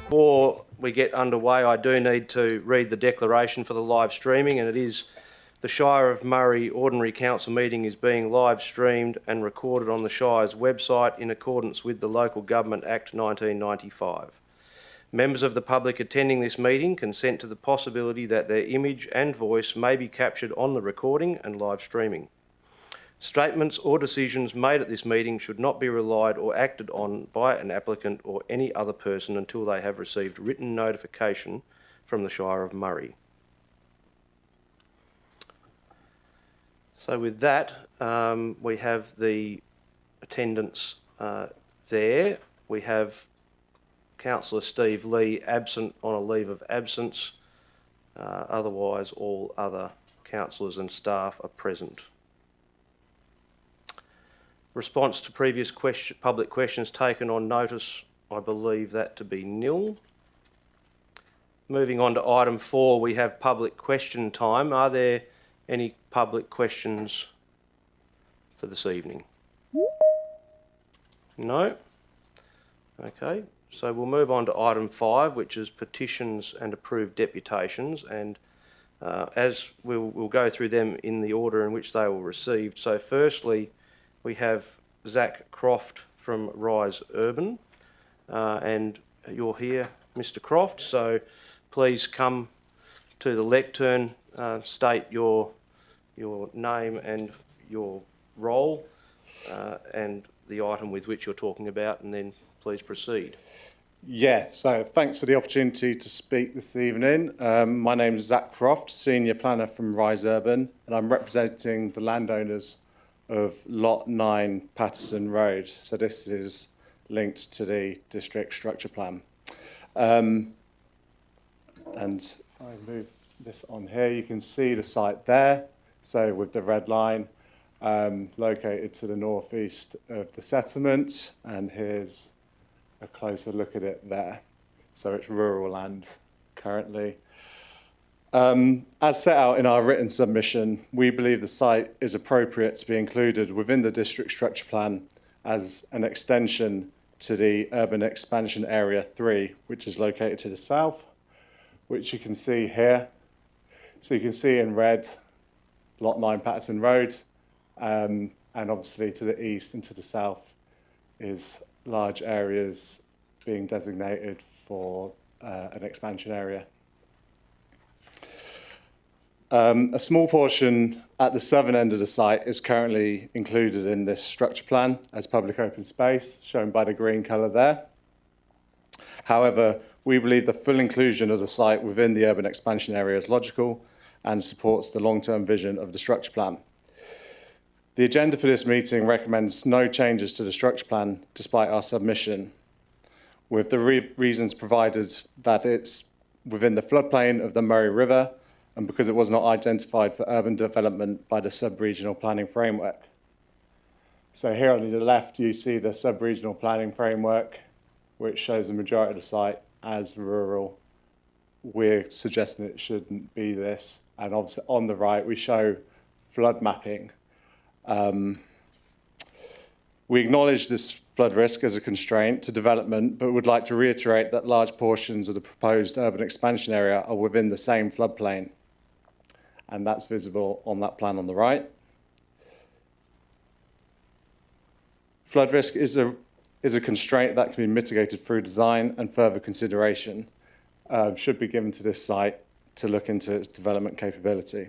Before we get underway, I do need to read the declaration for the live streaming, and it is: the Shire of Murray Ordinary Council meeting is being live streamed and recorded on the Shire's website in accordance with the Local Government Act 1995. Members of the public attending this meeting consent to the possibility that their image and voice may be captured on the recording and live streaming. Statements or decisions made at this meeting should not be relied or acted on by an applicant or any other person until they have received written notification from the Shire of Murray. So with that, we have the attendance there. We have Councillor Steve Lee absent on a leave of absence. Otherwise, all other councillors and staff are present. Response to previous public questions taken on notice, I believe that to be nil. Moving on to item 4, we have public question time. Are there any public questions for this evening? No? Okay, so we'll move on to item 5, which is petitions and approved deputations, and as we'll go through them in the order in which they were received. So firstly, we have Zach Croft from Rise Urban, and you're here, Mr. Croft, so please come to the lectern, state your name and your role and the item with which you're talking about, and then please proceed. Yeah, so thanks for the opportunity to speak this evening. My name is Zach Croft, Senior Planner from Rise Urban, and I'm representing the landowners of Lot 9 Patterson Road. So this is linked to the district structure plan. And if I move this on here, you can see the site there. So with the red line, located to the northeast of the settlement, and here's a closer look at it there. So it's rural land currently. As set out in our written submission, we believe the site is appropriate to be included within the district structure plan as an extension to the urban expansion area 3, which is located to the south, which you can see here. So you can see in red, Lot 9 Patterson Road, and obviously to the east and to the south is large areas being designated for an expansion area. A small portion at the southern end of the site is currently included in this structure plan as public open space, shown by the green colour there. However, we believe the full inclusion of the site within the urban expansion area is logical and supports the long-term vision of the structure plan. The agenda for this meeting recommends no changes to the structure plan despite our submission, with the reasons provided that it's within the floodplain of the Murray River and because it was not identified for urban development by the sub-regional planning framework. So here on the left, you see the sub-regional planning framework, which shows the majority of the site as rural. We're suggesting it shouldn't be this. And obviously on the right, we show flood mapping. We acknowledge this flood risk as a constraint to development, but would like to reiterate that large portions of the proposed urban expansion area are within the same floodplain. And that's visible on that plan on the right. Flood risk is a constraint that can be mitigated through design, and further consideration should be given to this site to look into its development capability.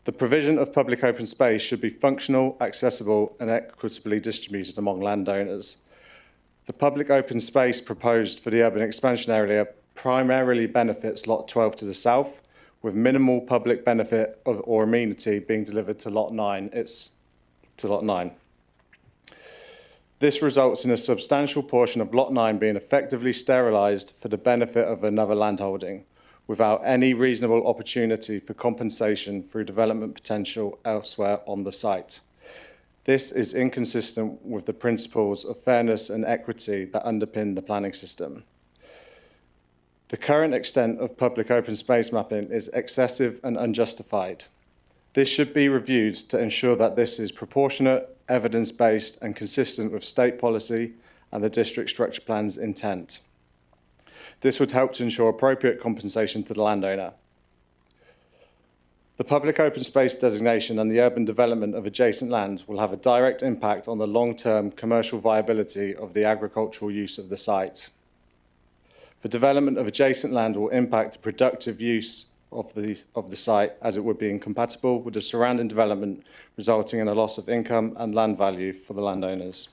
The provision of public open space should be functional, accessible, and equitably distributed among landowners. The public open space proposed for the urban expansion area primarily benefits Lot 12 to the south, with minimal public benefit or amenity being delivered to Lot 9. It's to Lot 9. This results in a substantial portion of Lot 9 being effectively sterilised for the benefit of another landholding, without any reasonable opportunity for compensation through development potential elsewhere on the site. This is inconsistent with the principles of fairness and equity that underpin the planning system. The current extent of public open space mapping is excessive and unjustified. This should be reviewed to ensure that this is proportionate, evidence-based, and consistent with state policy and the district structure plan's intent. This would help to ensure appropriate compensation to the landowner. The public open space designation and the urban development of adjacent land will have a direct impact on the long-term commercial viability of the agricultural use of the site. The development of adjacent land will impact the productive use of the site, as it would be incompatible with the surrounding development, resulting in a loss of income and land value for the landowners.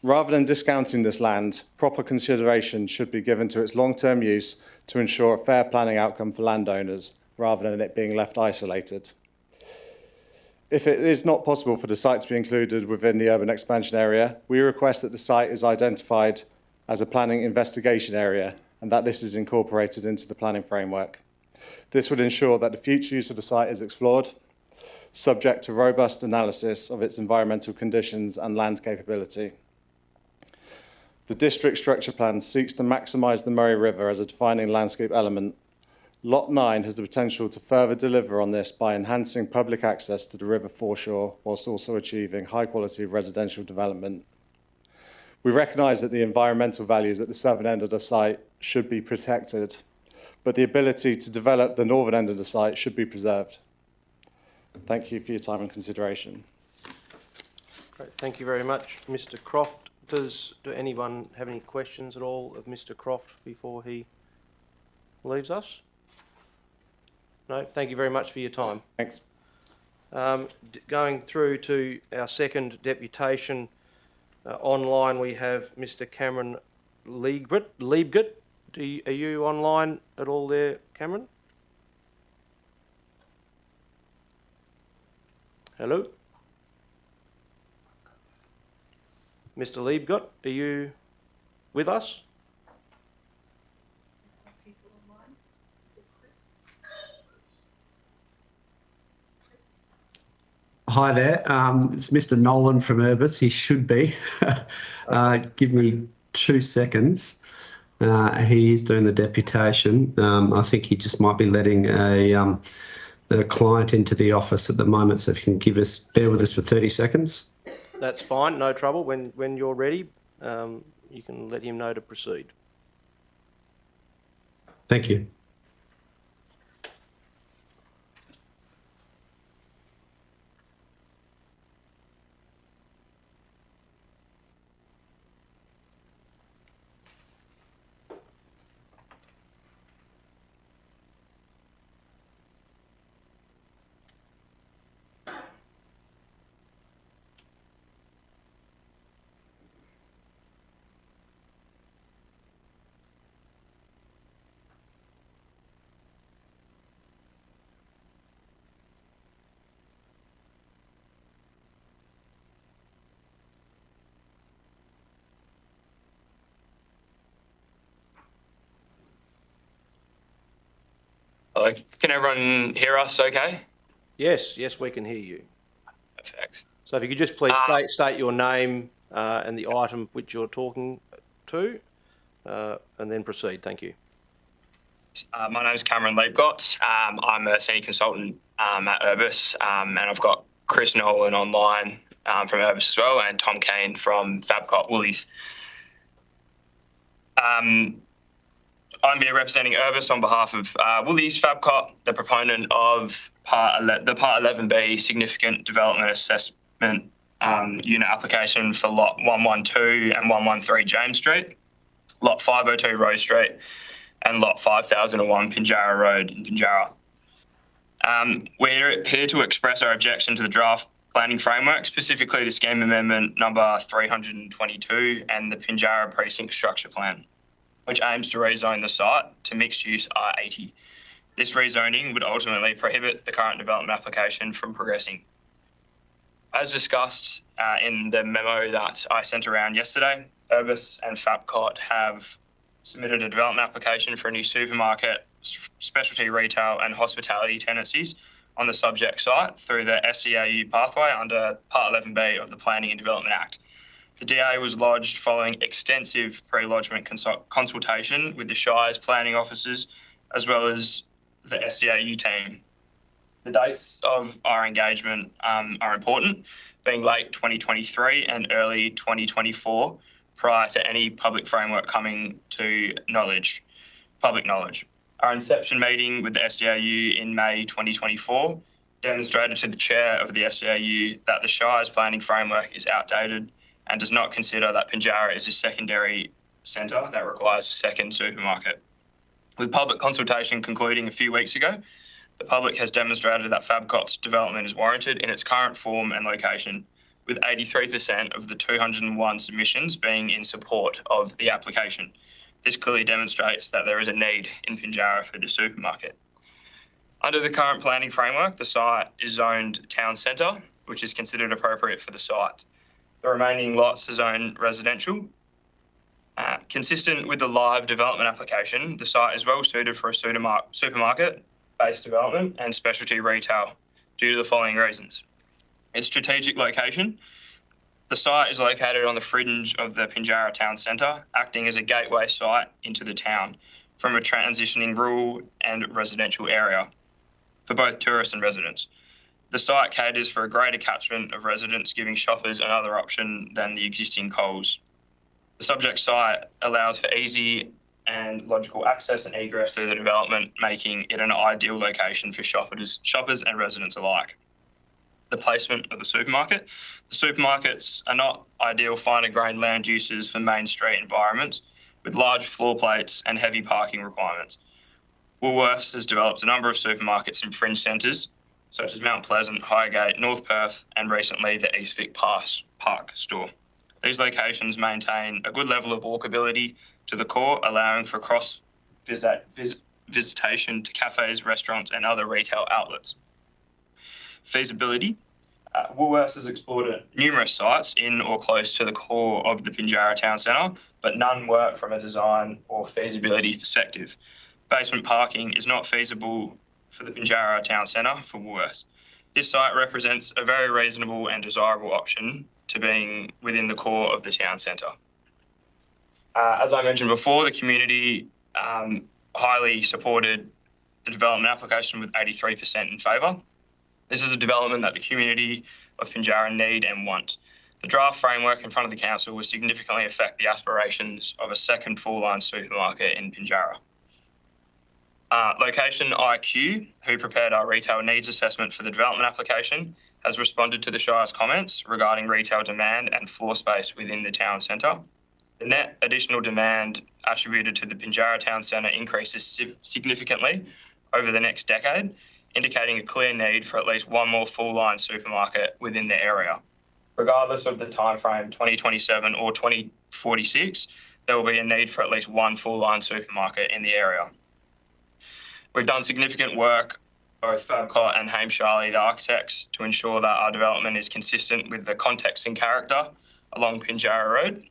Rather than discounting this land, proper consideration should be given to its long-term use to ensure a fair planning outcome for landowners, rather than it being left isolated. If it is not possible for the site to be included within the urban expansion area, we request that the site is identified as a planning investigation area and that this is incorporated into the planning framework. This would ensure that the future use of the site is explored, subject to robust analysis of its environmental conditions and land capability. The district structure plan seeks to maximise the Murray River as a defining landscape element. Lot 9 has the potential to further deliver on this by enhancing public access to the river foreshore, whilst also achieving high quality residential development. We recognise that the environmental values at the southern end of the site should be protected, but the ability to develop the northern end of the site should be preserved. Thank you for your time and consideration. Great. Thank you very much, Mr. Croft. Do anyone have any questions at all of Mr. Croft before he leaves us? No, thank you very much for your time. Thanks. Going through to our second deputation, online we have Mr. Cameron Liebgert. Are you online at all there, Cameron? Hello? Mr. Liebgert, are you with us? Hi there, it's Mr. Nolan from Urbis. He should be. Give me 2 seconds. He is doing the deputation. I think he just might be letting the client into the office at the moment, so if you can bear with us for 30 seconds. That's fine, no trouble. When you're ready, you can let him know to proceed. Thank you. Hello, can everyone hear us okay? Yes, we can hear you. Perfect. So if you could just please state your name and the item which you're talking to, and then proceed. Thank you. My name is Cameron Liebgott. I'm a senior consultant at Urbis, and I've got Chris Nolan online from Urbis as well, and Tom Kane from Fabcot Woolies. I'm here representing Urbis on behalf of Woolies Fabcot, the proponent of the Part 11B Significant Development Assessment Unit application for Lot 112 and 113 James Street, Lot 502 Rose Street, and Lot 5001 Pinjarra Road in Pinjarra. We're here to express our objection to the draft planning framework, specifically the scheme amendment number 322 and the Pinjarra Precinct Structure Plan, which aims to rezone the site to mixed-use R80. This rezoning would ultimately prohibit the current development application from progressing. As discussed in the memo that I sent around yesterday, Urbis and Fabcot have submitted a development application for a new supermarket, specialty retail and hospitality tenancies on the subject site through the SCAU pathway under Part 11B of the Planning and Development Act. The DA was lodged following extensive pre-lodgement consultation with the Shire's planning officers as well as the SDAU team. The dates of our engagement are important, being late 2023 and early 2024, prior to any public framework coming to public knowledge. Our inception meeting with the SDAU in May 2024 demonstrated to the chair of the SDAU that the Shire's planning framework is outdated and does not consider that Pinjarra is a secondary centre that requires a second supermarket. With public consultation concluding a few weeks ago, the public has demonstrated that Fabcot's development is warranted in its current form and location, with 83% of the 201 submissions being in support of the application. This clearly demonstrates that there is a need in Pinjarra for the supermarket. Under the current planning framework, the site is zoned town centre, which is considered appropriate for the site. The remaining lots are zoned residential. Consistent with the live development application, the site is well suited for a supermarket-based development and specialty retail due to the following reasons. Its strategic location. The site is located on the fringe of the Pinjarra town centre, acting as a gateway site into the town from a transitioning rural and residential area for both tourists and residents. The site caters for a greater catchment of residents, giving shoppers another option than the existing Coles. The subject site allows for easy and logical access and egress through the development, making it an ideal location for shoppers and residents alike. The placement of the supermarket. The supermarkets are not ideal finer grained land uses for main street environments with large floor plates and heavy parking requirements. Woolworths has developed a number of supermarkets in fringe centres, such as Mount Pleasant, Highgate, North Perth, and recently the East Vic Park store. These locations maintain a good level of walkability to the core, allowing for visitation to cafes, restaurants, and other retail outlets. Feasibility. Woolworths has explored numerous sites in or close to the core of the Pinjarra town centre, but none work from a design or feasibility perspective. Basement parking is not feasible for the Pinjarra town centre for Woolworths. This site represents a very reasonable and desirable option to being within the core of the town centre. As I mentioned before, the community highly supported the development application with 83% in favour. This is a development that the community of Pinjarra need and want. The draft framework in front of the council will significantly affect the aspirations of a second full-line supermarket in Pinjarra. Location IQ, who prepared our retail needs assessment for the development application, has responded to the Shire's comments regarding retail demand and floor space within the town centre. The net additional demand attributed to the Pinjarra town centre increases significantly over the next decade, indicating a clear need for at least one more full-line supermarket within the area. Regardless of the timeframe, 2027 or 2046, there will be a need for at least one full-line supermarket in the area. We've done significant work, both Fabcot and Shire, the architects, to ensure that our development is consistent with the context and character along Pinjarra Road.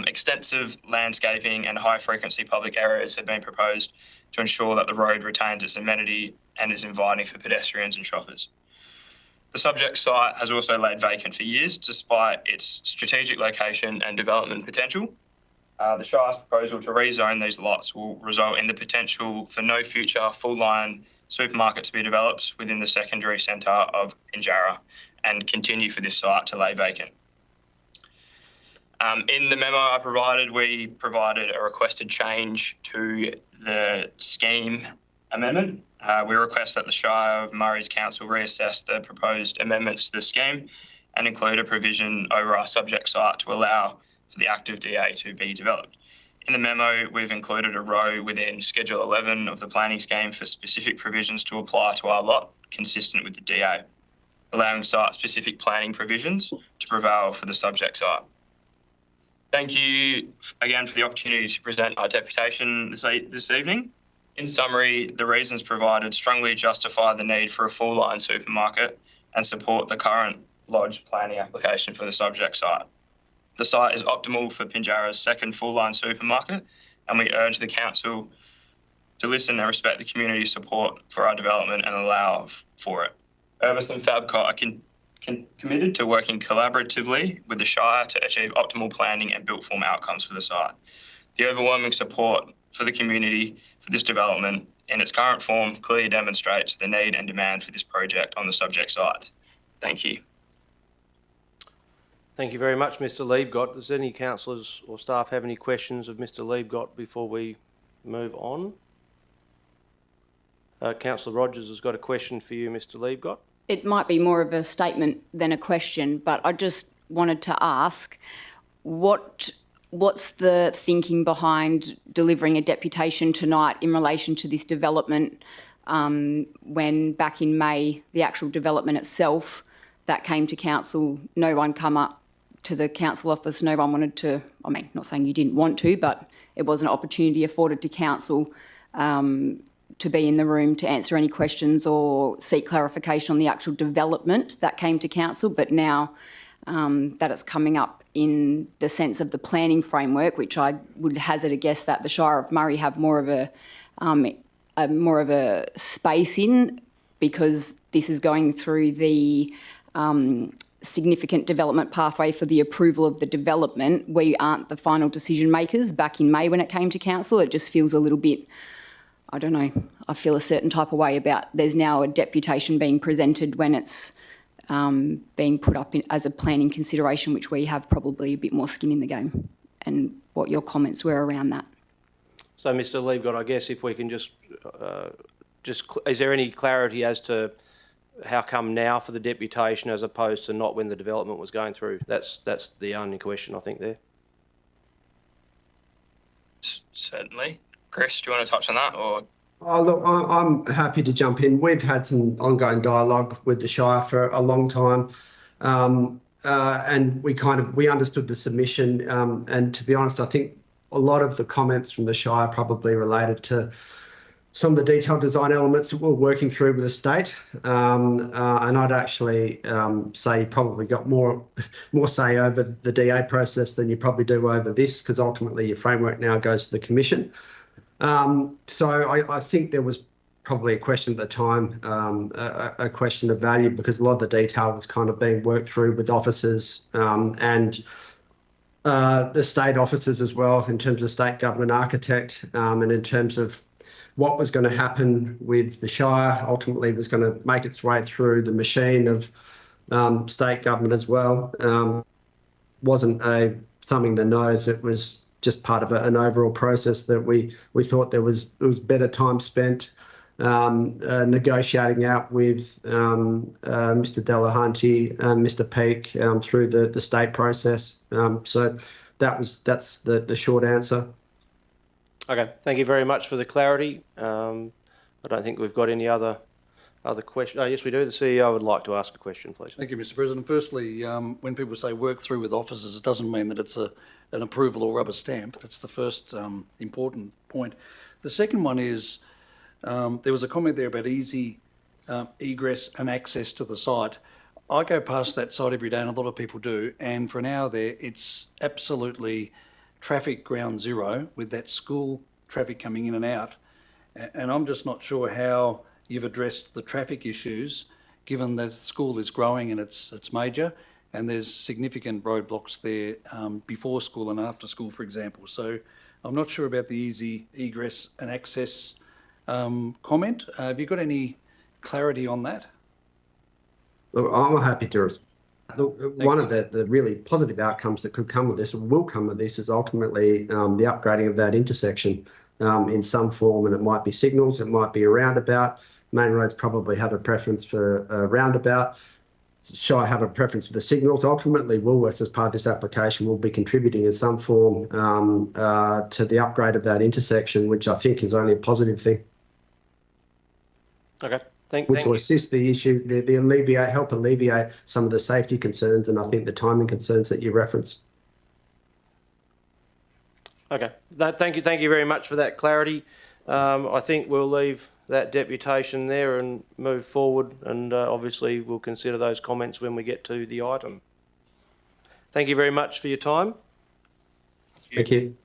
Extensive landscaping and high-frequency public areas have been proposed to ensure that the road retains its amenity and is inviting for pedestrians and shoppers. The subject site has also laid vacant for years, despite its strategic location and development potential. The Shire's proposal to rezone these lots will result in the potential for no future full-line supermarket to be developed within the secondary centre of Pinjarra and continue for this site to lay vacant. In the memo we provided a requested change to the scheme amendment. We request that the Shire of Murray's council reassess the proposed amendments to the scheme and include a provision over our subject site to allow for the active DA to be developed. In the memo, we've included a row within Schedule 11 of the planning scheme for specific provisions to apply to our lot, consistent with the DA, allowing site-specific planning provisions to prevail for the subject site. Thank you again for the opportunity to present our deputation this evening. In summary, the reasons provided strongly justify the need for a full-line supermarket and support the current lodged planning application for the subject site. The site is optimal for Pinjarra's second full-line supermarket, and we urge the council to listen and respect the community's support for our development and allow for it. Urbis and Fabcot are committed to working collaboratively with the Shire to achieve optimal planning and built form outcomes for the site. The overwhelming support for the community for this development in its current form clearly demonstrates the need and demand for this project on the subject site. Thank you. Thank you very much, Mr Liebgott. Does any councillors or staff have any questions of Mr Liebgott before we move on? Councillor Rogers has got a question for you, Mr Liebgott. It might be more of a statement than a question, but I just wanted to ask, what's the thinking behind delivering a deputation tonight in relation to this development when back in May, the actual development itself that came to council, no one come up to the council office, no one wanted to, I mean, not saying you didn't want to, but it was an opportunity afforded to council to be in the room to answer any questions or seek clarification on the actual development that came to council. But now that it's coming up in the sense of the planning framework, which I would hazard a guess that the Shire of Murray have more of a space in, because this is going through the significant development pathway for the approval of the development. We aren't the final decision makers. Back in May when it came to council, it just feels a little bit, I don't know, I feel a certain type of way about there's now a deputation being presented when it's being put up as a planning consideration, which we have probably a bit more skin in the game, and what your comments were around that. So, Mr Liebgott, I guess if we can just is there any clarity as to how come now for the deputation as opposed to not when the development was going through? That's the only question I think there. Certainly. Chris, do you want to touch on that? Or Oh, look, I'm happy to jump in. We've had some ongoing dialogue with the Shire for a long time, and we understood the submission. And to be honest, I think a lot of the comments from the Shire probably related to some of the detailed design elements that we're working through with the state. And I'd actually say you probably got more say over the DA process than you probably do over this, because ultimately your framework now goes to the Commission. So I think there was probably a question at the time, a question of value, because a lot of the detail was kind of being worked through with officers and the state officers as well, in terms of state government architect, and in terms of what was going to happen with the Shire. Ultimately was going to make its way through the machine of state government as well. Wasn't a thumbing the nose, it was just part of an overall process that we thought there was better time spent negotiating out with Mr Delahunty and Mr Peake through the state process. So that's the short answer. Okay, thank you very much for the clarity. I don't think we've got any other questions. Oh, yes, we do. The CEO would like to ask a question, please. Thank you, Mr President. Firstly, when people say work through with officers, it doesn't mean that it's an approval or rubber stamp. That's the first important point. The second one is there was a comment there about easy egress and access to the site. I go past that site every day, and a lot of people do, and for an hour there, it's absolutely traffic ground zero with that school traffic coming in and out. And I'm just not sure how you've addressed the traffic issues, given that the school is growing and it's major, and there's significant roadblocks there before school and after school, for example. So I'm not sure about the easy egress and access comment. Have you got any clarity on that? Look, I'm happy to respond. Look, one of the really positive outcomes that could come with this, or will come with this, is ultimately the upgrading of that intersection in some form, and it might be signals, it might be a roundabout. Main roads probably have a preference for a roundabout. Shire have a preference for the signals. Ultimately, Woolworths, as part of this application, will be contributing in some form to the upgrade of that intersection, which I think is only a positive thing. Okay. Which will assist the issue, help alleviate some of the safety concerns, and I think the timing concerns that you referenced. Okay. Thank you very much for that clarity. I think we'll leave that deputation there and move forward, and obviously we'll consider those comments when we get to the item. Thank you very much for your time. Thank you.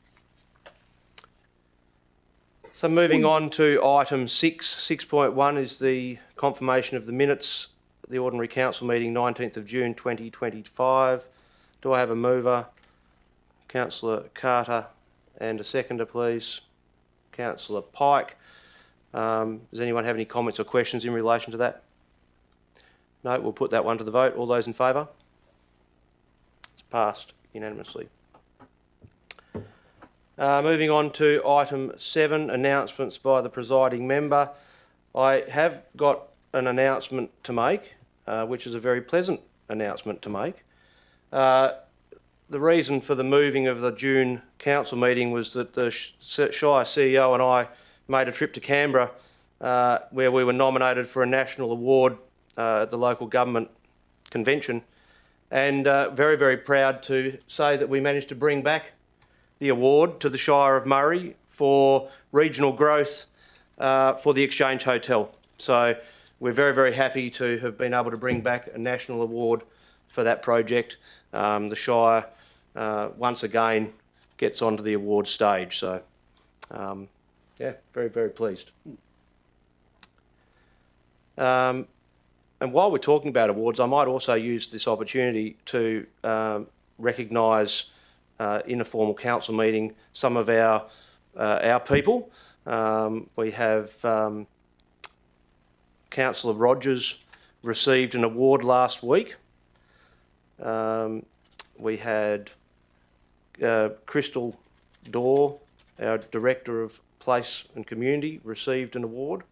So moving on to item 6.1 is the confirmation of the minutes, the Ordinary Council meeting 19th of June 2025. Do I have a mover? Councillor Carter, and a seconder, please. Councillor Pike. Does anyone have any comments or questions in relation to that? No, we'll put that one to the vote. All those in favour? passed unanimously. Moving on to item 7, announcements by the presiding member. I have got an announcement to make, which is a very pleasant announcement to make. The reason for the moving of the June council meeting was that the Shire CEO and I made a trip to Canberra where we were nominated for a national award at the local government convention, and very, very proud to say that we managed to bring back the award to the Shire of Murray for regional growth for the Exchange Hotel. So we're very, very happy to have been able to bring back a national award for that project. The Shire once again gets onto the award stage. So yeah, very, very pleased. And while we're talking about awards, I might also use this opportunity to recognise in a formal council meeting some of our people. We have Councillor Rogers received an award last week. We had Crystal Dorr, our Director of Place and Community, received an award.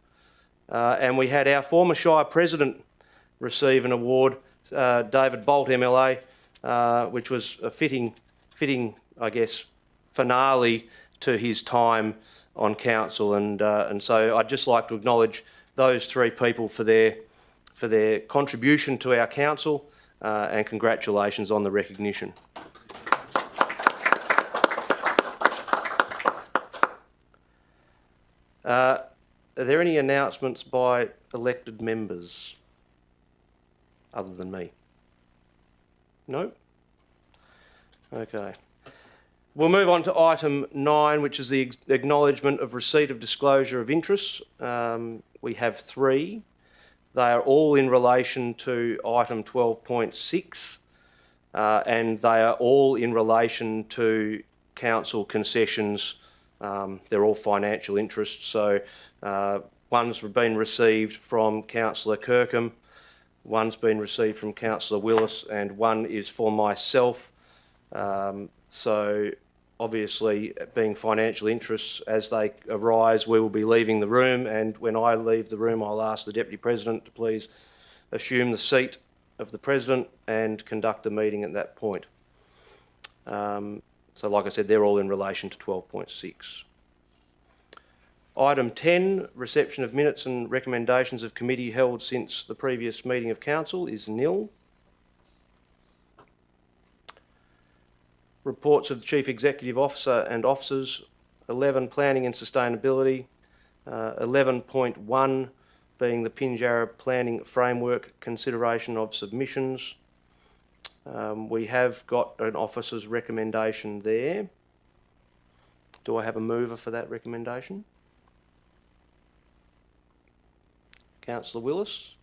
And we had our former Shire President receive an award, David Bolt MLA, which was a fitting, I guess, finale to his time on council. And so I'd just like to acknowledge those 3 people for their contribution to our council, and congratulations on the recognition. Are there any announcements by elected members other than me? No? Okay. We'll move on to item 9, which is the acknowledgement of receipt of disclosure of interests. We have 3. They are all in relation to item 12.6, and they are all in relation to council concessions. They're all financial interests. So one's been received from Councillor Kirkham, one's been received from Councillor Willis, and one is for myself. So obviously, being financial interests, as they arise, we will be leaving the room, and when I leave the room, I'll ask the Deputy President to please assume the seat of the President and conduct the meeting at that point. So like I said, they're all in relation to 12.6. Item 10, reception of minutes and recommendations of committee held since the previous meeting of council, is nil. Reports of the Chief Executive Officer and officers, 11, planning and sustainability, 11.1 being the Pinjarra Planning Framework consideration of submissions. We have got an officer's recommendation there. Do I have a mover for that recommendation? Councillor Willis,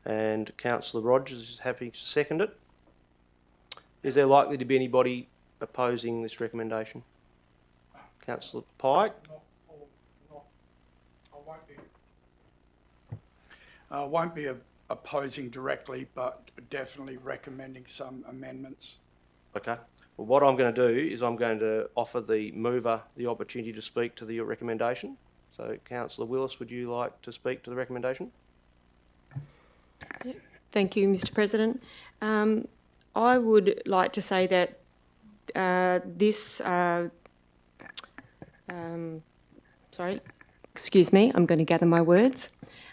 and Councillor Rogers is happy to second it. Is there likely to be anybody opposing this recommendation? Councillor Pike? I won't be opposing directly, but definitely recommending some amendments. Okay. Well, what I'm going to do is I'm going to offer the mover the opportunity to speak to the recommendation. So, Councillor Willis, would you like to speak to the recommendation? Thank you, Mr. President. I would like to say that sorry, excuse me, I'm going to gather my words.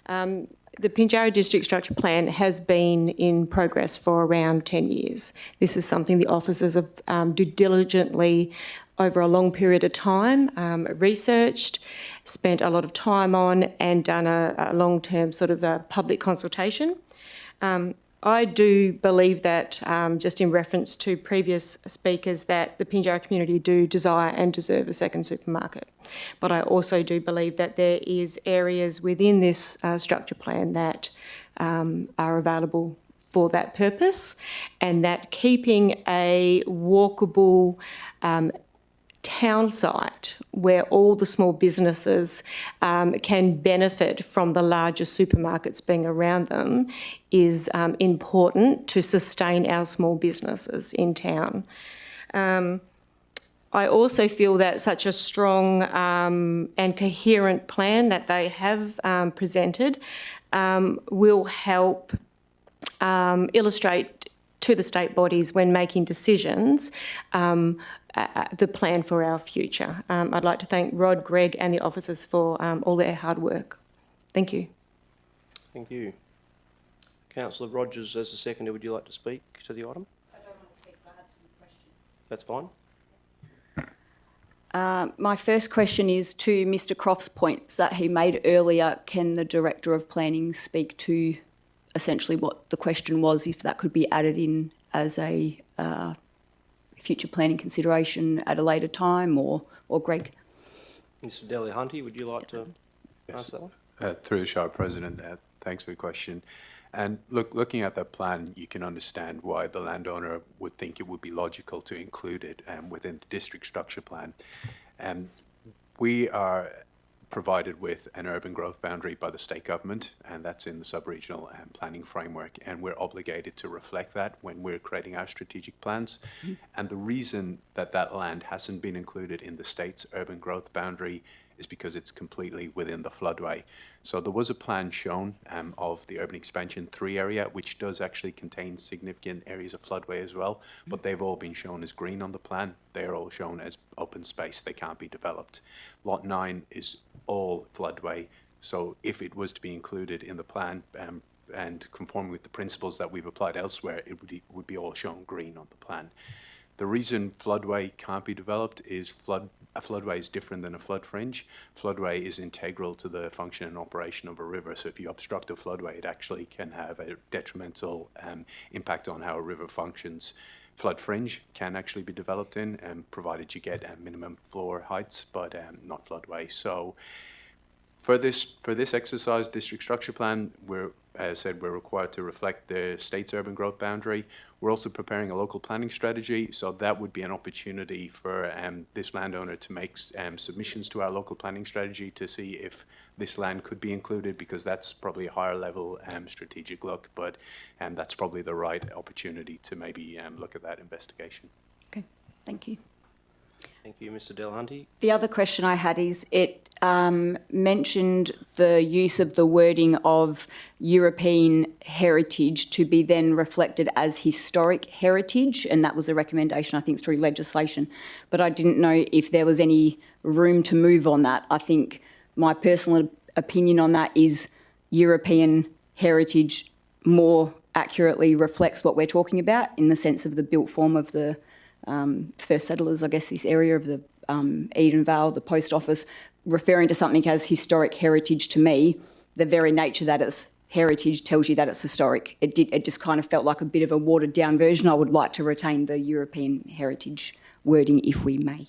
The Pinjarra District Structure Plan has been in progress for around 10 years. This is something the officers have do diligently over a long period of time, researched, spent a lot of time on, and done a long-term sort of a public consultation. I do believe that, just in reference to previous speakers, that the Pinjarra community do desire and deserve a second supermarket. But I also do believe that there is areas within this structure plan that are available for that purpose, and that keeping a walkable town site where all the small businesses can benefit from the larger supermarkets being around them is important to sustain our small businesses in town. I also feel that such a strong and coherent plan that they have presented will help illustrate to the state bodies when making decisions the plan for our future. I'd like to thank Rod, Greg and the officers for all their hard work. Thank you. Thank you. Councillor Rogers, as the seconder, would you like to speak to the item? I don't want to speak, but I have some questions. That's fine. My first question is to Mr Croft's points that he made earlier. Can the Director of Planning speak to essentially what the question was, if that could be added in as a future planning consideration at a later time, or Greg? Mr Delahunty, would you like to answer that one? Through the Shire President, thanks for your question. And looking at that plan, you can understand why the landowner would think it would be logical to include it within the district structure plan. We are provided with an urban growth boundary by the state government, and that's in the sub-regional planning framework, and we're obligated to reflect that when we're creating our strategic plans. And the reason that that land hasn't been included in the state's urban growth boundary is because it's completely within the floodway. So there was a plan shown of the Urban Expansion 3 area, which does actually contain significant areas of floodway as well, but they've all been shown as green on the plan. They're all shown as open space. They can't be developed. Lot 9 is all floodway, so if it was to be included in the plan and conforming with the principles that we've applied elsewhere, it would be all shown green on the plan. The reason floodway can't be developed is a floodway is different than a flood fringe. Floodway is integral to the function and operation of a river, so if you obstruct a floodway, it actually can have a detrimental impact on how a river functions. Flood fringe can actually be developed in, provided you get minimum floor heights, but not floodway. So for this exercise, district structure plan, as I said, we're required to reflect the state's urban growth boundary. We're also preparing a local planning strategy, so that would be an opportunity for this landowner to make submissions to our local planning strategy to see if this land could be included, because that's probably a higher level strategic look, but that's probably the right opportunity to maybe look at that investigation. Okay, thank you. Thank you, Mr Delahunty. The other question I had is it mentioned the use of the wording of European heritage to be then reflected as historic heritage, and that was a recommendation, I think, through legislation. But I didn't know if there was any room to move on that. I think my personal opinion on that is European heritage more accurately reflects what we're talking about in the sense of the built form of the first settlers, I guess, this area of the Eden Vale, the post office, referring to something as historic heritage. To me, the very nature that it's heritage tells you that it's historic. It just kind of felt like a bit of a watered down version. I would like to retain the European heritage wording if we may.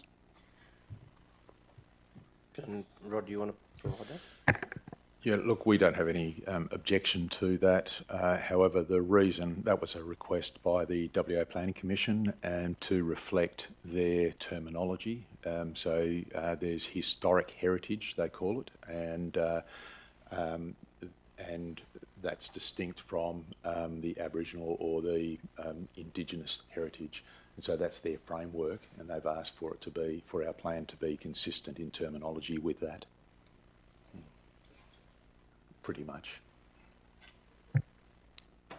And Rod, do you want to provide that? Yeah, look, we don't have any objection to that. However, the reason that was a request by the WA Planning Commission and to reflect their terminology. So there's historic heritage, they call it, and that's distinct from the Aboriginal or the Indigenous heritage. And so that's their framework, and they've asked for it to be, for our plan to be consistent in terminology with that. Pretty much.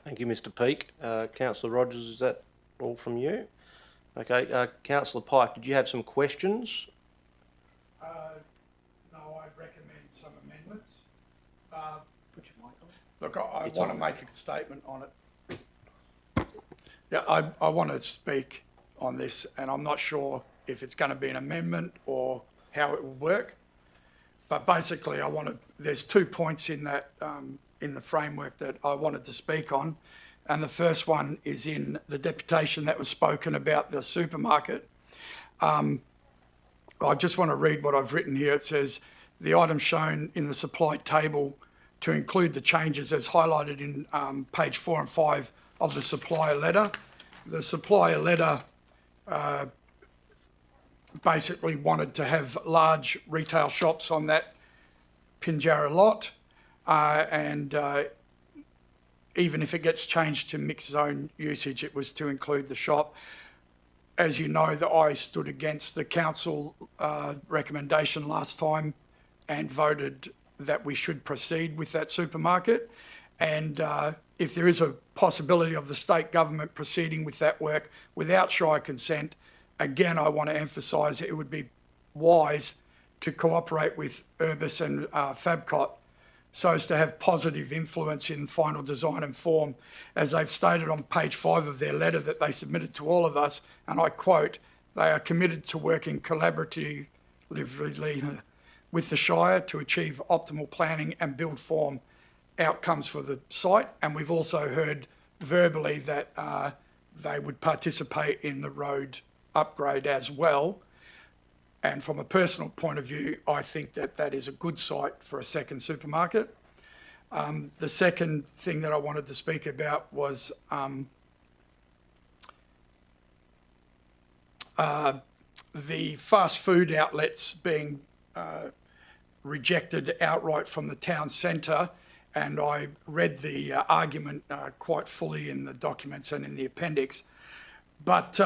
Thank you, Mr Peake. Councillor Rogers, is that all from you? Okay. Councillor Pike, did you have some questions? No, I'd recommend some amendments. Look, I want to make a statement on it. Yeah, I want to speak on this, and I'm not sure if it's going to be an amendment or how it will work. But basically, there's 2 points in that, in the framework that I wanted to speak on. And the first one is in the deputation that was spoken about the supermarket. I just want to read what I've written here. It says, the item shown in the supply table to include the changes as highlighted in page 4 and 5 of the supplier letter. The supplier letter basically wanted to have large retail shops on that Pinjarra lot, and even if it gets changed to mixed zone usage, it was to include the shop. As you know, I stood against the council recommendation last time and voted that we should proceed with that supermarket. And if there is a possibility of the state government proceeding with that work without Shire consent, again, I want to emphasise it would be wise to cooperate with Urbis and Fabcot so as to have positive influence in final design and form. As they've stated on page 5 of their letter that they submitted to all of us, and I quote, they are committed to working collaboratively with the Shire to achieve optimal planning and build form outcomes for the site. And we've also heard verbally that they would participate in the road upgrade as well. And from a personal point of view, I think that that is a good site for a second supermarket. The second thing that I wanted to speak about was the fast food outlets being rejected outright from the town centre. And I read the argument quite fully in the documents and in the appendix. But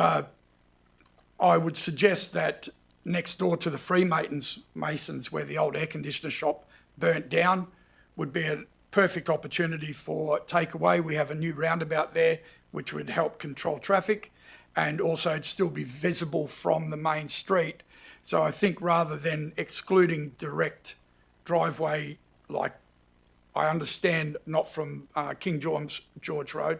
I would suggest that next door to the Freemasons, where the old air conditioner shop burnt down, would be a perfect opportunity for takeaway. We have a new roundabout there, which would help control traffic, and also it'd still be visible from the main street. So I think rather than excluding direct driveway, like I understand not from King George Road,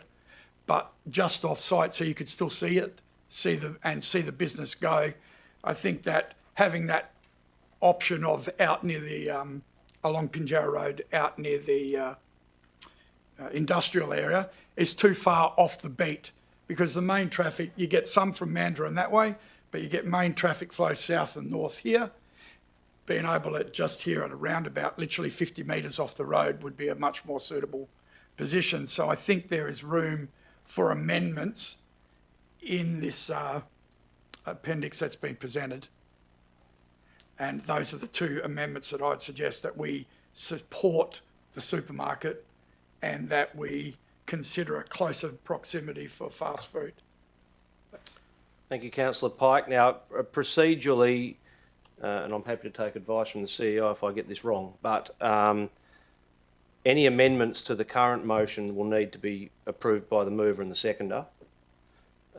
but just off site so you could still see it, see the business go. I think that having that option of out near the, along Pinjarra Road, out near the industrial area is too far off the beat, because the main traffic, you get some from Mandurah that way, but you get main traffic flow south and north here. Being able to just here at a roundabout, literally 50 metres off the road, would be a much more suitable position. So I think there is room for amendments in this appendix that's been presented. And those are the two amendments that I'd suggest, that we support the supermarket and that we consider a closer proximity for fast food. Thank you, Councillor Pike. Now, procedurally, and I'm happy to take advice from the CEO if I get this wrong, but any amendments to the current motion will need to be approved by the mover and the seconder.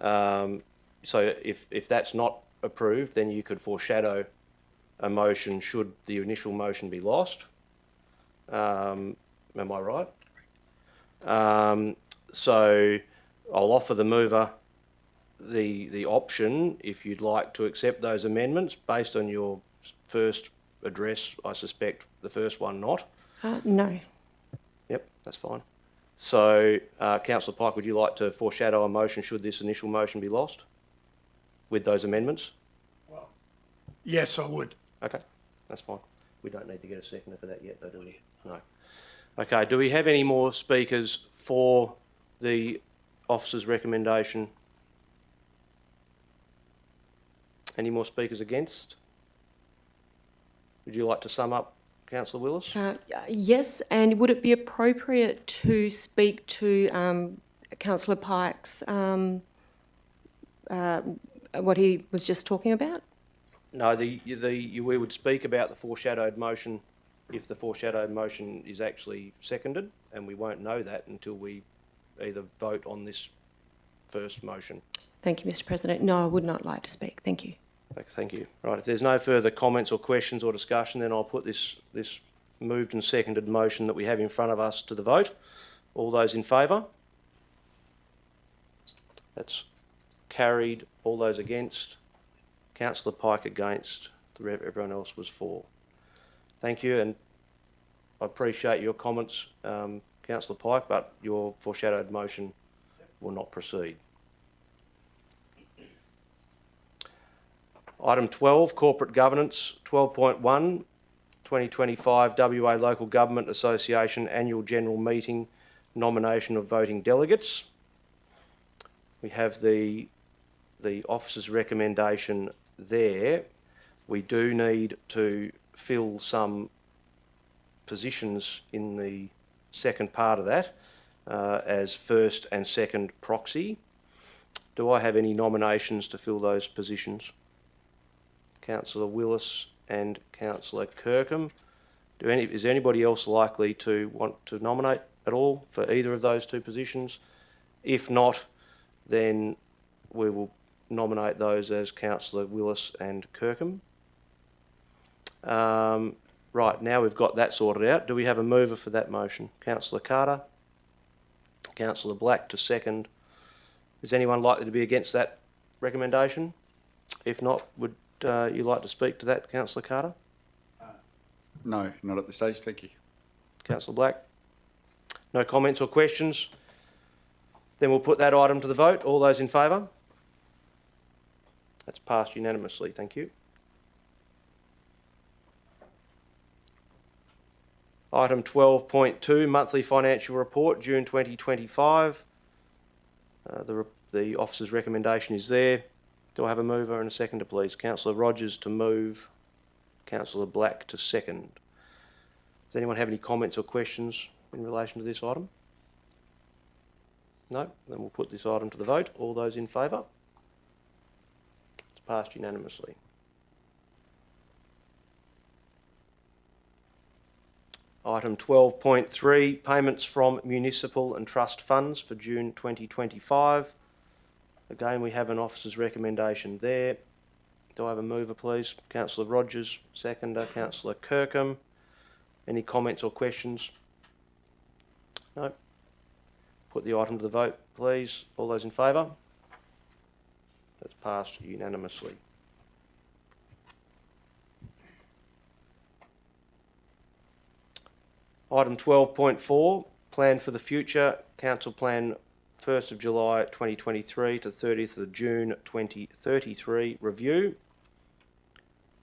So if that's not approved, then you could foreshadow a motion should the initial motion be lost. Am I right? So I'll offer the mover the option, if you'd like to accept those amendments based on your first address. I suspect the first one not. No. Yep, that's fine. So, Councillor Pike, would you like to foreshadow a motion should this initial motion be lost with those amendments? Well, yes, I would. Okay, that's fine. We don't need to get a seconder for that yet, though, do we? No. Okay, do we have any more speakers for the officer's recommendation? Any more speakers against? Would you like to sum up, Councillor Willis? Yes, and would it be appropriate to speak to Councillor Pike's, what he was just talking about? No, we would speak about the foreshadowed motion if the foreshadowed motion is actually seconded, and we won't know that until we either vote on this first motion. Thank you, Mr. President. No, I would not like to speak. Thank you. Thank you. Right, if there's no further comments or questions or discussion, then I'll put this moved and seconded motion that we have in front of us to the vote. All those in favour? That's carried. All those against? Councillor Pike against. Everyone else was for. Thank you, and I appreciate your comments, Councillor Pike, but your foreshadowed motion will not proceed. Item 12, Corporate Governance. 12.1, 2025 WA Local Government Association Annual General Meeting, nomination of voting delegates. We have the officer's recommendation there, we do need to fill some positions in the second part of that as first and second proxy. Do I have any nominations to fill those positions? Councillor Willis and Councillor Kirkham. Is there anybody else likely to want to nominate at all for either of those two positions? If not, then we will nominate those as Councillor Willis and Kirkham. Right, now we've got that sorted out. Do we have a mover for that motion? Councillor Carter. Councillor Black to second. Is anyone likely to be against that recommendation? If not, would you like to speak to that, Councillor Carter? No, not at this stage, thank you. Councillor Black? No comments or questions? Then we'll put that item to the vote. All those in favour? That's passed unanimously, thank you. Item 12.2, Monthly Financial Report, June 2025. The officer's recommendation is there. Do I have a mover and a seconder, please? Councillor Rogers to move. Councillor Black to second. Does anyone have any comments or questions in relation to this item? No? Then we'll put this item to the vote. All those in favour? It's passed unanimously. Item 12.3, Payments from Municipal and Trust Funds for June 2025. Again, we have an officer's recommendation there. Do I have a mover, please? Councillor Rogers, seconder. Councillor Kirkham. Any comments or questions? No. Put the item to the vote, please. All those in favour? That's passed unanimously. Item 12.4, Plan for the Future, Council Plan 1st of July 2023 to 30th of June 2033 review.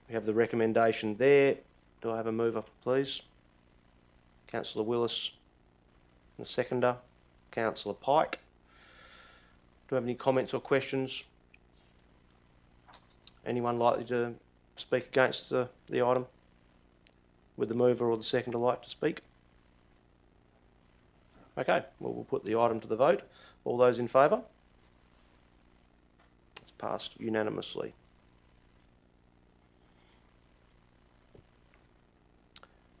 We have the recommendation there. Do I have a mover, please? Councillor Willis and a seconder. Councillor Pike. Do I have any comments or questions? Anyone likely to speak against the item? Would the mover or the seconder like to speak? Okay, well, we'll put the item to the vote. All those in favour? It's passed unanimously.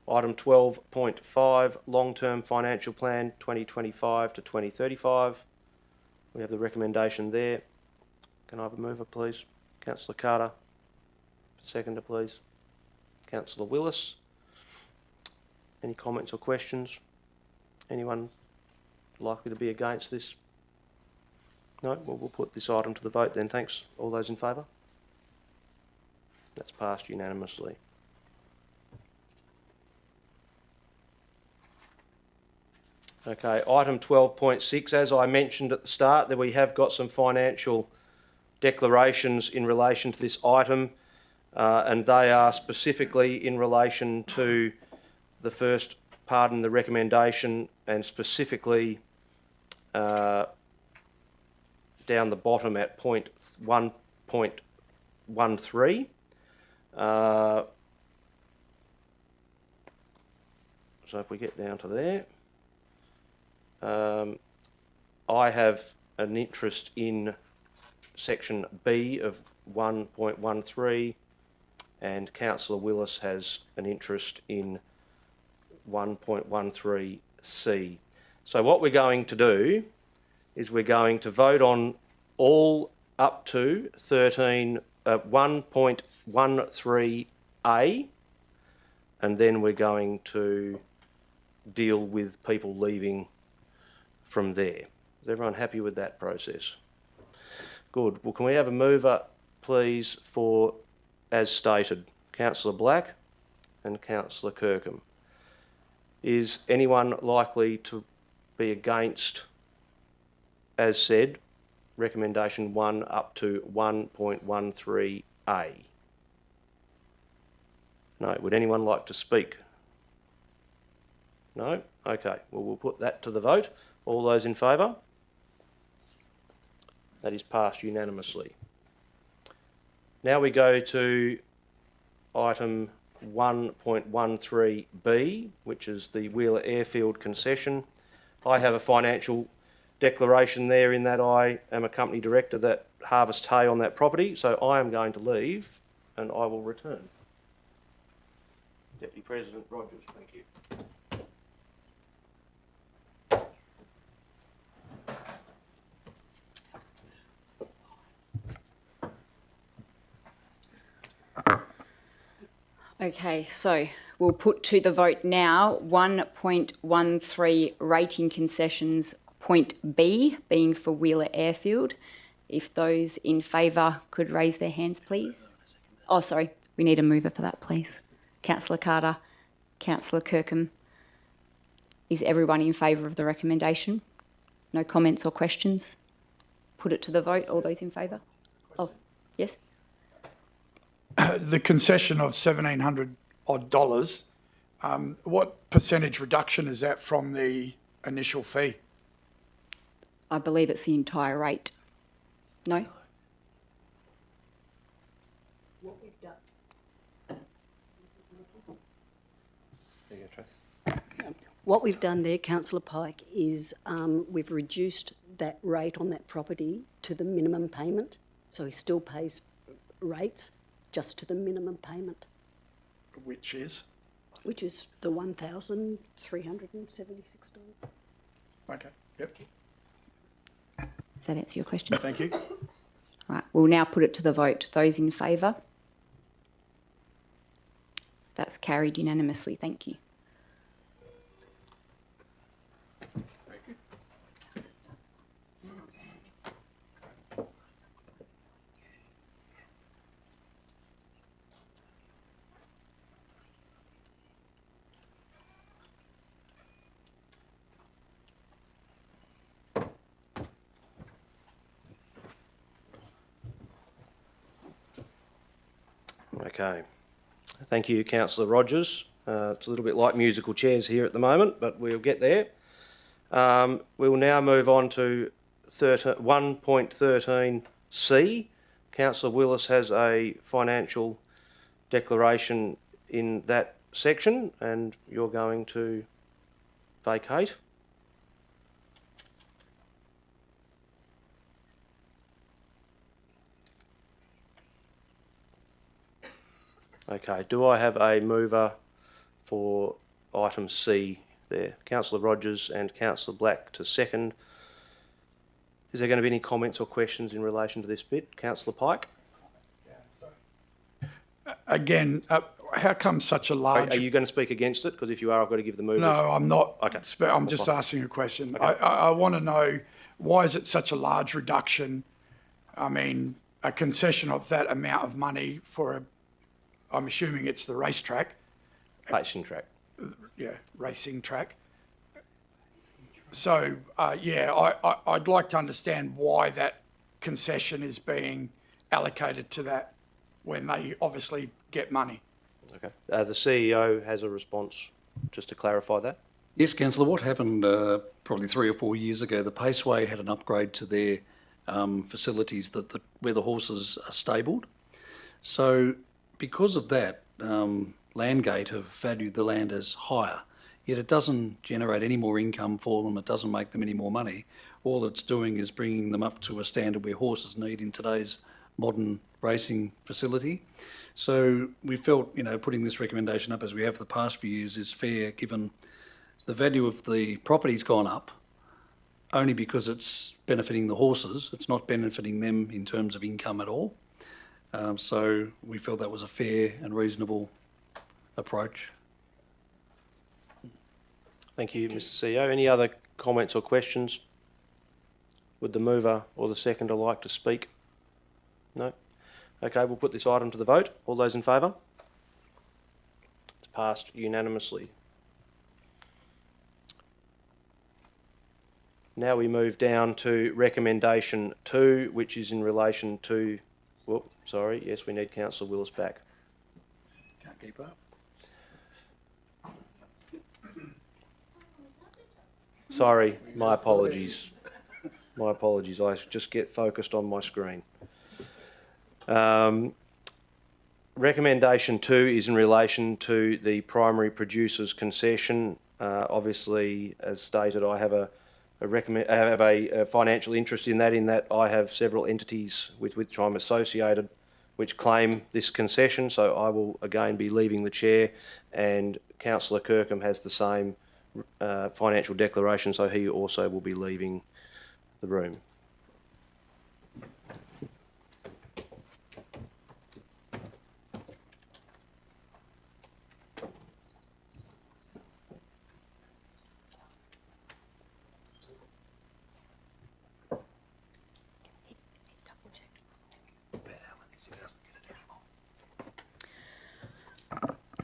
Item 12.5, Long-Term Financial Plan 2025 to 2035. We have the recommendation there. Can I have a mover, please? Councillor Carter. Seconder, please. Councillor Willis. Any comments or questions? Anyone likely to be against this? No? Well, we'll put this item to the vote then. Thanks. All those in favour? That's passed unanimously. Okay, item 12.6, as I mentioned at the start, that we have got some financial declarations in relation to this item, and they are specifically in relation to the first part in the recommendation, and specifically down the bottom at point 1.13. So if we get down to there, I have an interest in section B of 1.13, and Councillor Willis has an interest in 1.13C. So what we're going to do is we're going to vote on all up to 1.13A, and then we're going to deal with people leaving from there. Is everyone happy with that process? Good. Well, can we have a mover, please, for, as stated, Councillor Black and Councillor Kirkham? Is anyone likely to be against, as said, recommendation 1 up to 1.13A? No. Would anyone like to speak? No? Okay. Well, we'll put that to the vote. All those in favour? That is passed unanimously. Now we go to item 1.13B, which is the Wheeler Airfield concession. I have a financial declaration there in that I am a company director that harvests hay on that property, so I am going to leave and I will return. Deputy President Rogers, thank you. Okay, so we'll put to the vote now 1.13 rating concessions, point B being for Wheeler Airfield. If those in favour could raise their hands, please. Oh, sorry, we need a mover for that, please. Councillor Carter, Councillor Kirkham. Is everyone in favour of the recommendation? No comments or questions? Put it to the vote. All those in favour? Oh, yes? The concession of $1,700 odd, what percentage reduction is that from the initial fee? I believe it's the entire rate. No? What we've done. What we've done there, Councillor Pike, is we've reduced that rate on that property to the minimum payment. So he still pays rates just to the minimum payment. Which is? Which is the $1,376. Okay, yep. Does that answer your question? Thank you. Right, we'll now put it to the vote. Those in favour? That's carried unanimously. Thank you. Okay. Thank you, Councillor Rogers. It's a little bit like musical chairs here at the moment, but we'll get there. We will now move on to 1.13C. Councillor Willis has a financial declaration in that section, and you're going to vacate. Okay, do I have a mover for item C there? Councillor Rogers and Councillor Black to second. Is there going to be any comments or questions in relation to this bit? Councillor Pike? Again, how come such a large... Are you going to speak against it? Because if you are, I've got to give the mover... No, I'm not. Okay. I'm just asking a question. Okay. I want to know, why is it such a large reduction? I mean, a concession of that amount of money for a... I'm assuming it's the racetrack. Racing track. Yeah, racing track. So, I'd like to understand why that concession is being allocated to that when they obviously get money. Okay. The CEO has a response, just to clarify that. Yes, Councillor, what happened probably 3 or 4 years ago, the Paceway had an upgrade to their facilities where the horses are stabled. So because of that, Landgate have valued the land as higher, yet it doesn't generate any more income for them, it doesn't make them any more money. All it's doing is bringing them up to a standard where horses need in today's modern racing facility. So we felt, putting this recommendation up as we have for the past few years is fair, given the value of the property's gone up only because it's benefiting the horses. It's not benefiting them in terms of income at all. So we felt that was a fair and reasonable approach. Thank you, Mr. CEO. Any other comments or questions? Would the mover or the seconder like to speak? No? Okay, we'll put this item to the vote. All those in favour? It's passed unanimously. Now we move down to recommendation 2, which is in relation to... Well, sorry, yes, we need Councillor Willis back. Can't keep up. Sorry, my apologies. My apologies, I just get focused on my screen. Recommendation 2 is in relation to the primary producer's concession. Obviously, as stated, I have a financial interest in that I have several entities with which I'm associated which claim this concession, so I will again be leaving the chair, and Councillor Kirkham has the same financial declaration, so he also will be leaving the room.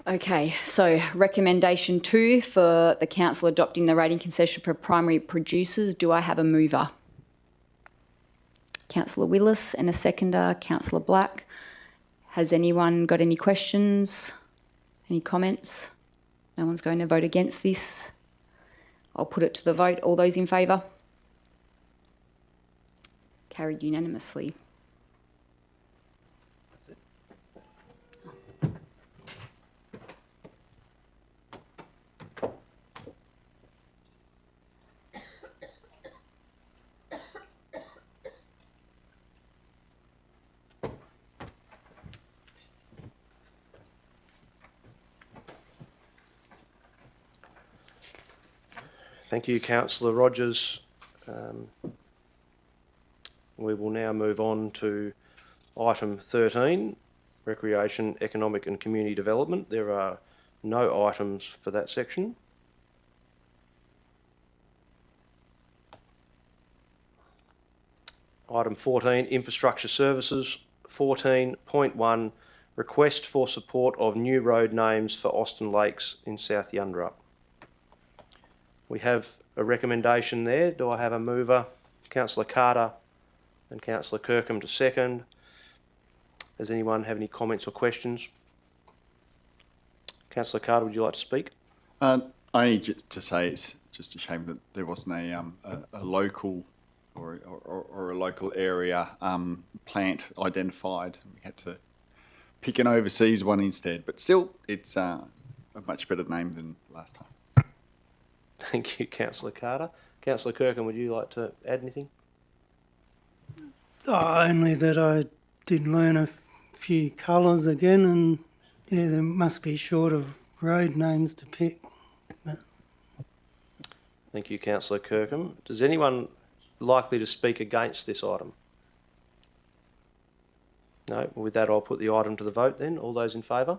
Okay, so recommendation 2 for the council adopting the rating concession for primary producers. Do I have a mover? Councillor Willis, and a seconder, Councillor Black. Has anyone got any questions? Any comments? No one's going to vote against this. I'll put it to the vote. All those in favour? Carried unanimously. Thank you, Councillor Rogers. We will now move on to item 13, Recreation, Economic and Community Development. There are no items for that section. Item 14, Infrastructure Services. 14.1, Request for support of new road names for Austin Lakes in South Yundrup. We have a recommendation there. Do I have a mover? Councillor Carter and Councillor Kirkham to second. Does anyone have any comments or questions? Councillor Carter, would you like to speak? Only just to say it's just a shame that there wasn't a local or a local area plant identified. We had to pick an overseas one instead, but still, it's a much better name than last time. Thank you, Councillor Carter. Councillor Kirkham, would you like to add anything? Only that I did learn a few colours again, and yeah, there must be short of road names to pick. But... Thank you, Councillor Kirkham. Does anyone likely to speak against this item? No. With that, I'll put the item to the vote then. All those in favour?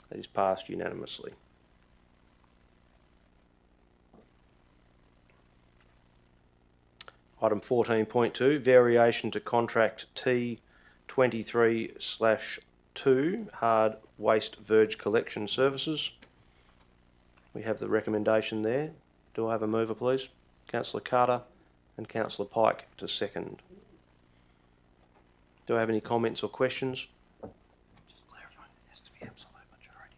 That is passed unanimously. Item 14.2, variation to contract T23/2 hard waste verge collection services. We have the recommendation there. Do I have a mover, please? Councillor Carter and Councillor Pike to second. Do I have any comments or questions? Just clarifying, it has to be absolute majority.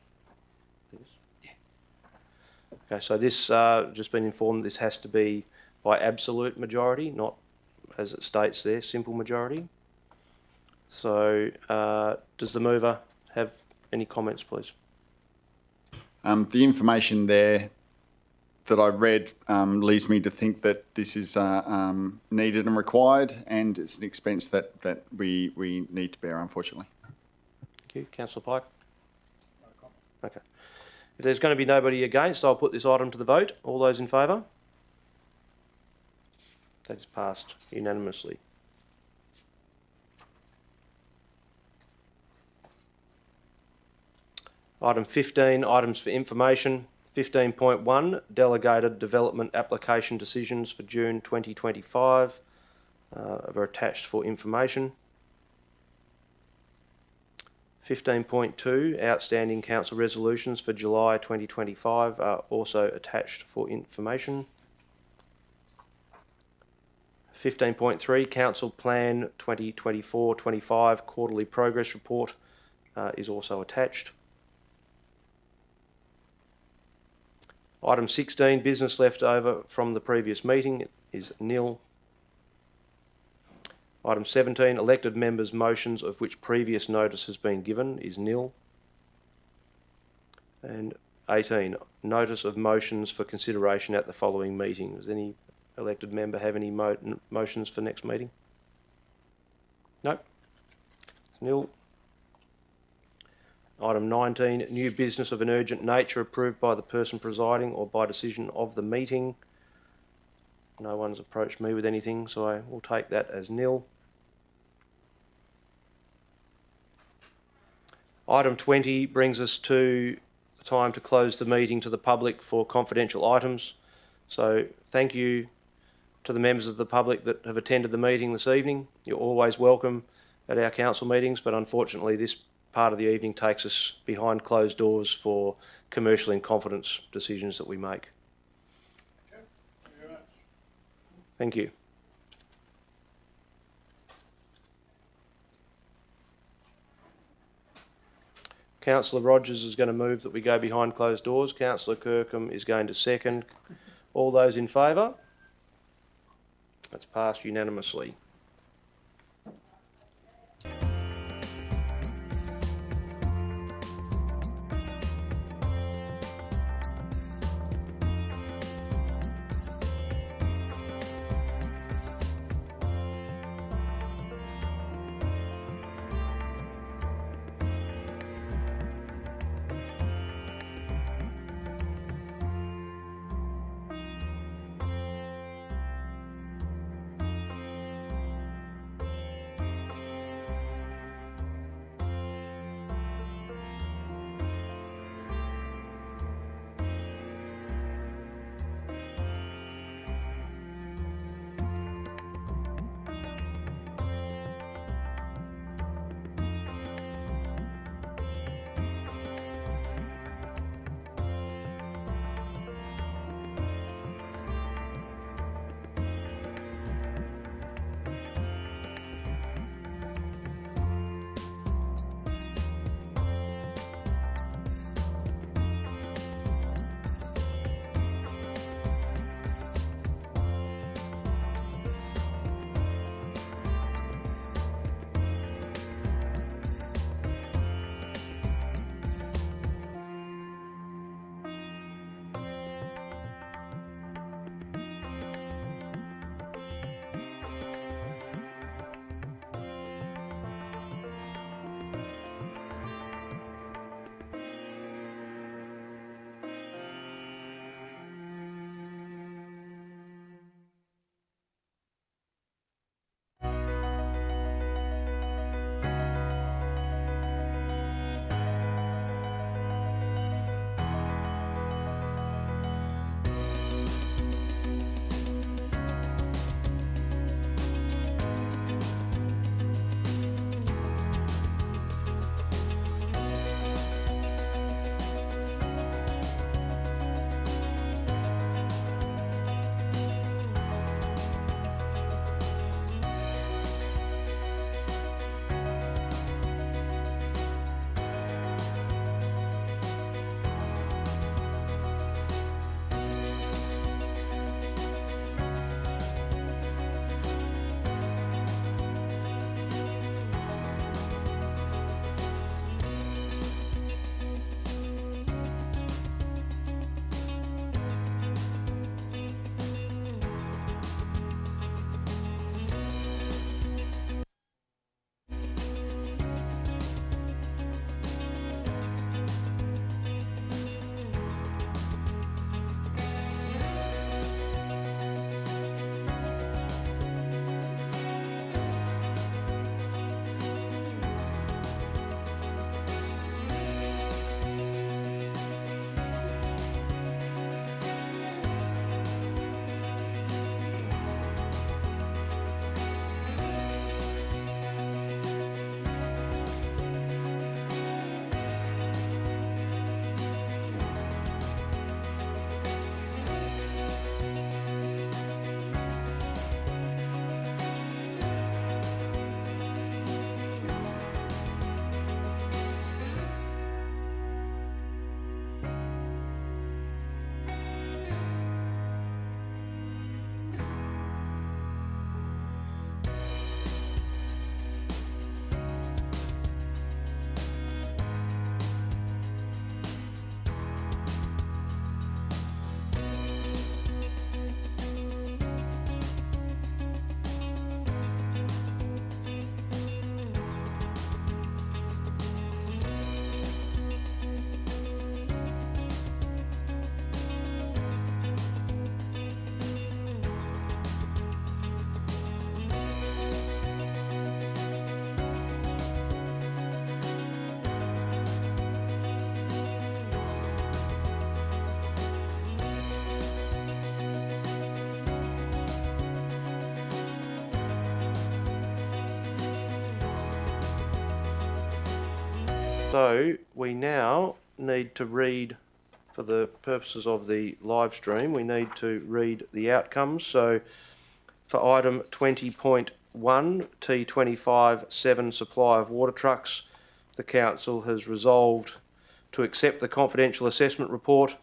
Okay, so this, just been informed, this has to be by absolute majority, not, as it states there, simple majority. So, does the mover have any comments, please? The information there that I read leads me to think that this is needed and required, and it's an expense that we need to bear, unfortunately. Thank you. Councillor Pike? No comment. Okay. If there's going to be nobody against, I'll put this item to the vote. All those in favour? That is passed unanimously. Item 15, items for information. 15.1, delegated development application decisions for June 2025 are attached for information. 15.2, outstanding council resolutions for July 2025 are also attached for information. 15.3, Council Plan 2024-25 Quarterly Progress Report is also attached. Item 16, business left over from the previous meeting is nil. Item 17, elected members' motions of which previous notice has been given is nil. And 18, notice of motions for consideration at the following meeting. Does any elected member have any motions for next meeting? No? It's nil. Item 19, new business of an urgent nature approved by the person presiding or by decision of the meeting. No one's approached me with anything, so I will take that as nil. Item 20 brings us to the time to close the meeting to the public for confidential items. So thank you to the members of the public that have attended the meeting this evening. You're always welcome at our council meetings, but unfortunately this part of the evening takes us behind closed doors for commercial in confidence decisions that we make. Thank you. Councillor Rogers is going to move that we go behind closed doors. Councillor Kirkham is going to second. All those in favour? That's passed unanimously. So we now need to read, for the purposes of the live stream, we need to read the outcomes. So for item 20.1, T25-7 supply of water trucks, the council has resolved to accept the confidential assessment report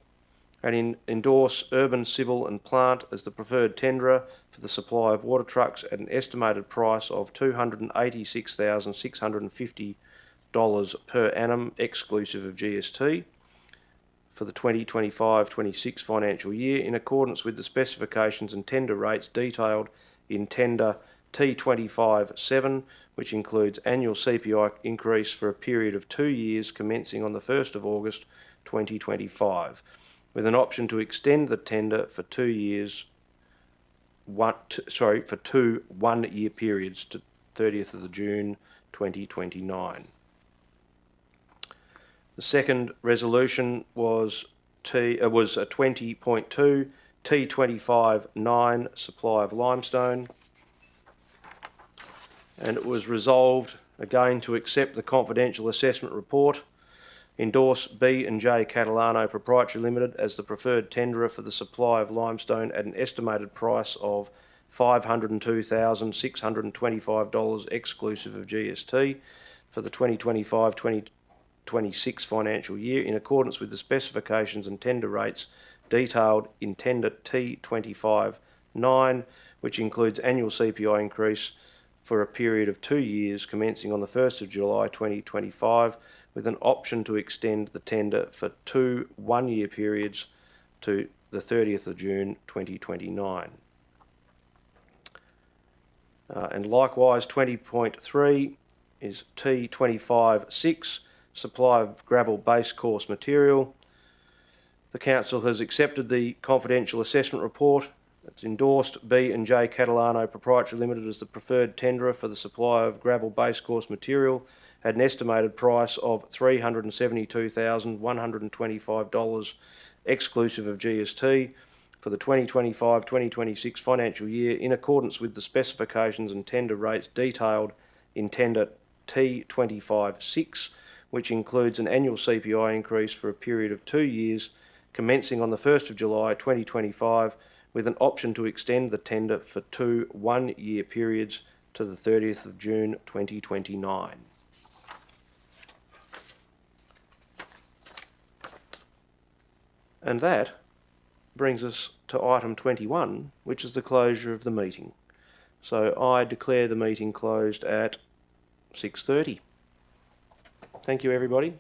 and endorse Urban, Civil and Plant as the preferred tenderer for the supply of water trucks at an estimated price of $286,650 per annum, exclusive of GST, for the 2025-26 financial year, in accordance with the specifications and tender rates detailed in tender T25-7, which includes annual CPI increase for a period of 2 years commencing on the 1st of August 2025, with an option to extend the tender for 2 years, for two one-year periods to 30th of June 2029. The second resolution was a 20.2 T25-9 supply of limestone, and it was resolved again to accept the confidential assessment report, endorse B&J Catalano Proprietary Limited as the preferred tenderer for the supply of limestone at an estimated price of $502,625 exclusive of GST for the 2025-2026 financial year, in accordance with the specifications and tender rates detailed in tender T25-9, which includes annual CPI increase for a period of 2 years commencing on the 1st of July 2025, with an option to extend the tender for 2 one-year periods to the 30th of June 2029. And likewise, 20.3 is T25-6, supply of gravel base course material. The council has accepted the confidential assessment report. It's endorsed B&J Catalano Proprietary Limited as the preferred tenderer for the supply of gravel base course material at an estimated price of $372,125 exclusive of GST for the 2025-2026 financial year, in accordance with the specifications and tender rates detailed in tender T25-6, which includes an annual CPI increase for a period of 2 years commencing on the 1st of July 2025, with an option to extend the tender for 2 one-year periods to the 30th of June 2029. And that brings us to item 21, which is the closure of the meeting. So I declare the meeting closed at 6:30. Thank you, everybody.